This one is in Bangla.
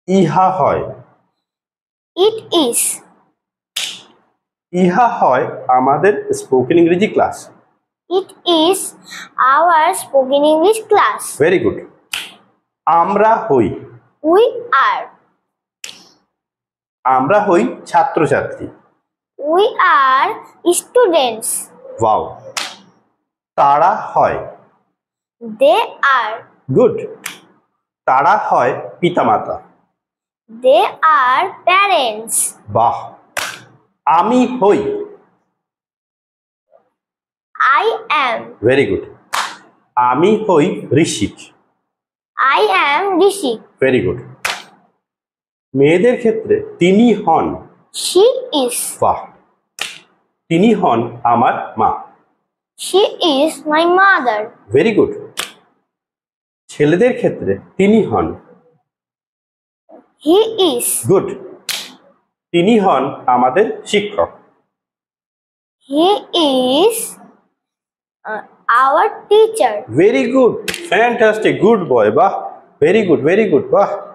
ইহা হয়। It is. ইহা হয় আমাদের স্পোকেন ইংরেজি class. It is our spoken English class. Very good. আমরা হই। We are. আমরা হই ছাত্রছাত্রী। We are students. ওয়াও। তারা হয়। They are. গুড। তারা হয় পিতামাতা। They are parents. বাহ। আমি হই। I am. Very good. আমি হই ঋষিক। I am Rishi. Very good. মেয়েদের ক্ষেত্রে তিনি হন। She is. বাহ। তিনি হন আমার মা। She is my mother. Very good. ছেলেদের ক্ষেত্রে তিনি হন। He is. গুড। তিনি হন আমাদের শিক্ষক। He is our teacher. Very good, fantastic, good boy, বাহ, ভেরি গুড, বাহ।